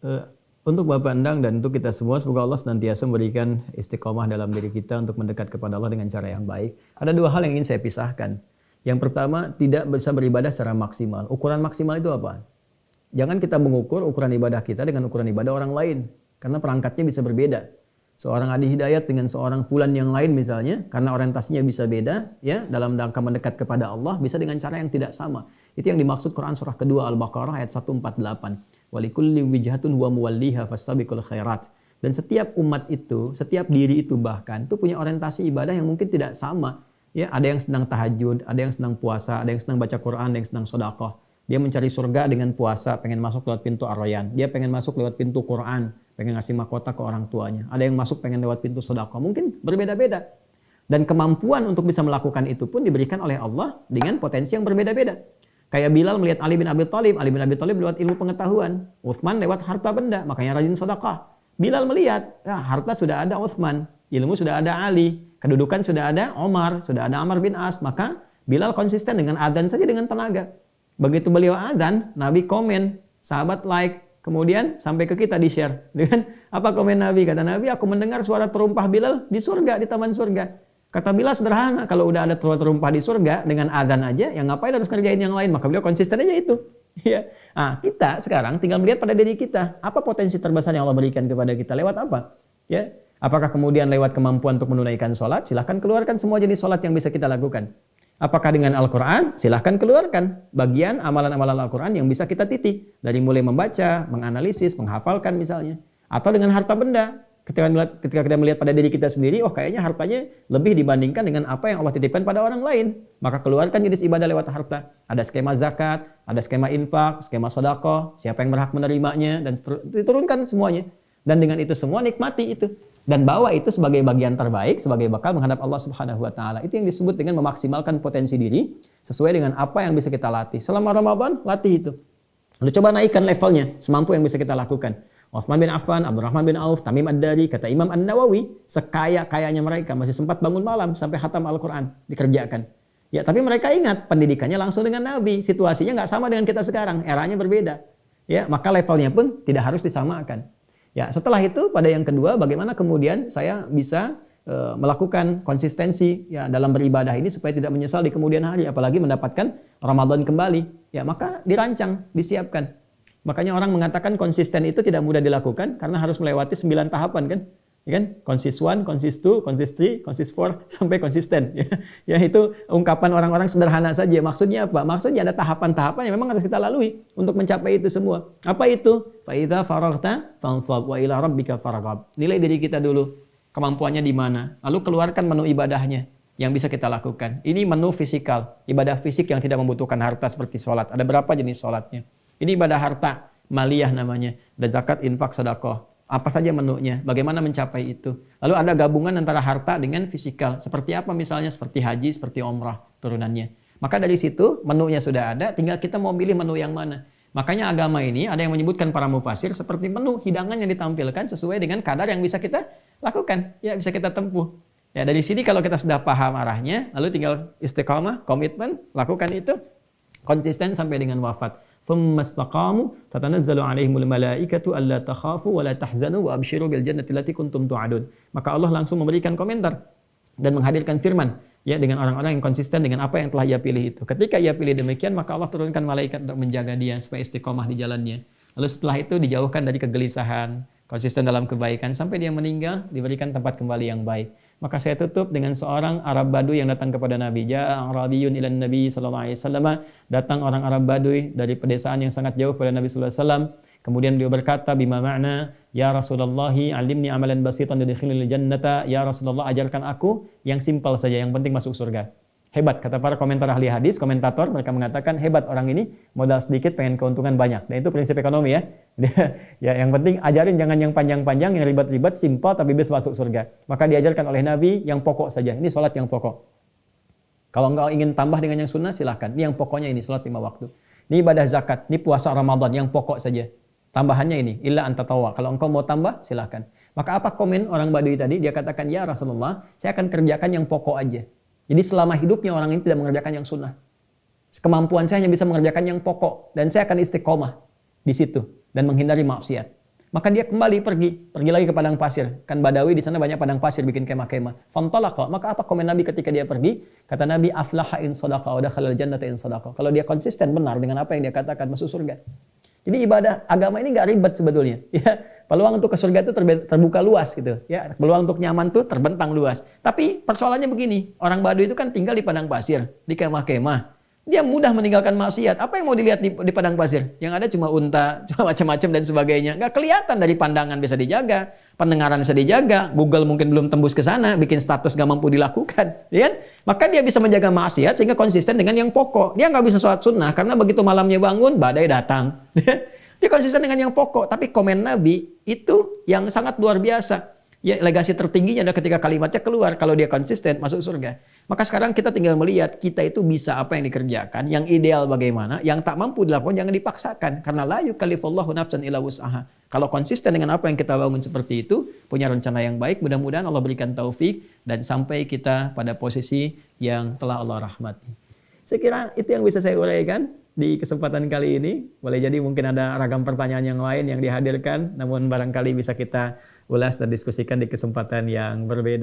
Eh, untuk Bapak Endang dan untuk kita semua, semoga Allah senantiasa memberikan istiqomah dalam diri kita untuk mendekat kepada Allah dengan cara yang baik. Ada dua hal yang ingin saya pisahkan. Yang pertama, tidak bisa beribadah secara maksimal. Ukuran maksimal itu apa? Jangan kita mengukur ukuran ibadah kita dengan ukuran ibadah orang lain. Karena perangkatnya bisa berbeda. Seorang Adi Hidayat dengan seorang fulan yang lain misalnya, karena orientasinya bisa beda, ya, dalam rangka mendekat kepada Allah, bisa dengan cara yang tidak sama. Itu yang dimaksud Quran surah kedua Al-Baqarah ayat 148. Walikulli wijhatun huwa muwalliha fastabiqul khairat. Dan setiap umat itu, setiap diri itu bahkan, itu punya orientasi ibadah yang mungkin tidak sama. Ya, ada yang sedang tahajud, ada yang sedang puasa, ada yang sedang baca Quran, ada yang sedang sedekah. Dia mencari surga dengan puasa, pengen masuk lewat pintu Ar-Rayyan. Dia pengen masuk lewat pintu Quran, pengen ngasih mahkota ke orang tuanya. Ada yang masuk pengen lewat pintu sedekah. Mungkin berbeda-beda. Dan kemampuan untuk bisa melakukan itu pun diberikan oleh Allah dengan potensi yang berbeda-beda. Kayak Bilal melihat Ali bin Abi Thalib lewat ilmu pengetahuan. Uthman lewat harta benda, makanya rajin sedekah. Bilal melihat, harta sudah ada Uthman, ilmu sudah ada Ali, kedudukan sudah ada Omar, sudah ada Amr bin As, maka Bilal konsisten dengan adzan saja dengan tenaga. Begitu beliau adzan, Nabi komen, sahabat like, kemudian sampai ke kita di-share. Dengan apa komen Nabi? Kata Nabi, aku mendengar suara terumpah Bilal di surga, di taman surga. Kata Bilal sederhana, kalau udah ada terumpah di surga dengan adzan aja, yang ngapain harus kerjain yang lain? Maka beliau konsisten aja itu. Ya. Nah, kita sekarang tinggal melihat pada diri kita, apa potensi terbesar yang Allah berikan kepada kita, lewat apa? Ya. Apakah kemudian lewat kemampuan untuk menunaikan sholat? Silahkan keluarkan semua jenis sholat yang bisa kita lakukan. Apakah dengan Al-Quran? Silahkan keluarkan bagian amalan-amalan Al-Quran yang bisa kita titi. Dari mulai membaca, menganalisis, menghafalkan misalnya. Atau dengan harta benda. Ketika kita melihat pada diri kita sendiri, kayaknya hartanya lebih dibandingkan dengan apa yang Allah titipkan pada orang lain. Maka keluarkan jenis ibadah lewat harta. Ada skema zakat, ada skema infak, skema sedekah, siapa yang berhak menerimanya, dan diturunkan semuanya. Dan dengan itu semua nikmati itu. Dan bawa itu sebagai bagian terbaik, sebagai bakal menghadap Allah Subhanahu wa Ta'ala. Itu yang disebut dengan memaksimalkan potensi diri sesuai dengan apa yang bisa kita latih. Selama Ramadan, latih itu. Lalu coba naikkan levelnya semampu yang bisa kita lakukan. Utsman bin Affan, Abdurrahman bin Auf, Tamim Ad-Dari, kata Imam An-Nawawi, sekaya-kayanya mereka masih sempat bangun malam sampai khatam Al-Quran dikerjakan. Ya, tapi mereka ingat pendidikannya langsung dengan Nabi. Situasinya nggak sama dengan kita sekarang, eranya berbeda. Ya, maka levelnya pun tidak harus disamakan. Ya, setelah itu pada yang kedua, bagaimana kemudian saya bisa melakukan konsistensi ya dalam beribadah ini supaya tidak menyesal di kemudian hari, apalagi mendapatkan Ramadan kembali. Ya, maka dirancang, disiapkan. Makanya orang mengatakan konsisten itu tidak mudah dilakukan karena harus melewati 9 tahapan kan? Ya kan? Konsis 1, konsis 2, konsis 3, konsis 4 sampai konsisten. Ya, itu ungkapan orang-orang sederhana saja. Maksudnya apa? Maksudnya ada tahapan-tahapan yang memang harus kita lalui untuk mencapai itu semua. Apa itu? Fa idza faraghta fansab wa ila rabbika farghab. Nilai diri kita dulu. Kemampuannya di mana? Lalu keluarkan menu ibadahnya yang bisa kita lakukan. Ini menu fisikal, ibadah fisik yang tidak membutuhkan harta seperti sholat. Ada berapa jenis sholatnya? Ini ibadah harta, maliyah namanya. Ada zakat, infak, sedekah. Apa saja menunya? Bagaimana mencapai itu? Lalu ada gabungan antara harta dengan fisikal. Seperti apa misalnya? Seperti haji, seperti umrah turunannya. Maka dari situ menunya sudah ada, tinggal kita mau pilih menu yang mana. Makanya agama ini ada yang menyebutkan para mufasir seperti menu hidangan yang ditampilkan sesuai dengan kadar yang bisa kita lakukan. Ya, bisa kita tempuh. Ya, dari sini kalau kita sudah paham arahnya, lalu tinggal istiqamah, komitmen, lakukan itu konsisten sampai dengan wafat. ثم استقاموا تتنزل عليهم الملائكة ألا تخافوا ولا تحزنوا وأبشروا بالجنة التي كنتم توعدون. Maka Allah langsung memberikan komentar dan menghadirkan firman ya dengan orang-orang yang konsisten dengan apa yang telah ia pilih itu. Ketika ia pilih demikian, maka Allah turunkan malaikat untuk menjaga dia supaya istiqomah di jalannya. Lalu setelah itu dijauhkan dari kegelisahan, konsisten dalam kebaikan sampai dia meninggal diberikan tempat kembali yang baik. Maka saya tutup dengan seorang Arab Baduy yang datang kepada Nabi. Ja'a Arabiyun ilan Nabi sallallahu alaihi wasallam. Datang orang Arab Baduy dari pedesaan yang sangat jauh kepada Nabi sallallahu alaihi wasallam. Kemudian beliau berkata, bima ma'na, ya Rasulullah, alimni amalan basitan yudkhilul jannata. Ya Rasulullah, ajarkan aku yang simpel saja, yang penting masuk surga. Hebat, kata para komentar ahli hadis, komentator, mereka mengatakan hebat orang ini, modal sedikit pengen keuntungan banyak. Dan itu prinsip ekonomi ya. Ya, yang penting ajarin jangan yang panjang-panjang, yang ribet-ribet, simpel tapi bisa masuk surga. Maka diajarkan oleh Nabi yang pokok saja. Ini sholat yang pokok. Kalau engkau ingin tambah dengan yang sunnah silahkan. Ini yang pokoknya ini, sholat 5 waktu. Ini ibadah zakat, ini puasa Ramadan yang pokok saja. Tambahannya ini, illa anta tawa. Kalau engkau mau tambah silahkan. Maka apa komen orang Baduy tadi? Dia katakan, ya Rasulullah, saya akan kerjakan yang pokok aja. Jadi selama hidupnya orang ini tidak mengerjakan yang sunnah. Kemampuan saya hanya bisa mengerjakan yang pokok. Dan saya akan istiqomah di situ. Dan menghindari maksiat. Maka dia kembali pergi lagi ke padang pasir. Kan Badawi di sana banyak padang pasir bikin kemah-kemah. Fantalaqa. Maka apa komen Nabi ketika dia pergi? Kata Nabi, aflaha in sadaqa wa dakhala al-jannata in sadaqa. Kalau dia konsisten benar dengan apa yang dia katakan, masuk surga. Jadi ibadah agama ini nggak ribet sebetulnya. Ya, peluang untuk ke surga itu terbuka luas gitu. Ya, peluang untuk nyaman tuh terbentang luas. Tapi persoalannya begini, orang Baduy itu kan tinggal di padang pasir, di kemah-kemah. Dia mudah meninggalkan maksiat. Apa yang mau dilihat di padang pasir? Yang ada cuma unta, cuma macam-macam dan sebagainya. Nggak kelihatan, dari pandangan bisa dijaga, pendengaran bisa dijaga, Google mungkin belum tembus ke sana, bikin status nggak mampu dilakukan, ya kan? Maka dia bisa menjaga maksiat sehingga konsisten dengan yang pokok. Dia nggak bisa sholat sunnah karena begitu malamnya bangun, badai datang. Dia konsisten dengan yang pokok. Tapi komen Nabi itu yang sangat luar biasa. Ya, legasi tertingginya adalah ketika kalimatnya keluar, kalau dia konsisten masuk surga. Maka sekarang kita tinggal melihat kita itu bisa apa yang dikerjakan, yang ideal bagaimana, yang tak mampu dilakukan jangan dipaksakan, karena la yukallifullahu nafsan illa wus'aha. Kalau konsisten dengan apa yang kita bangun seperti itu, punya rencana yang baik, mudah-mudahan Allah berikan taufik dan sampai kita pada posisi yang telah Allah rahmati. Saya kira itu yang bisa saya uraikan di kesempatan kali ini. Boleh jadi mungkin ada ragam pertanyaan yang lain yang dihadirkan, namun barangkali bisa kita ulas dan diskusikan di kesempatan yang berbeda.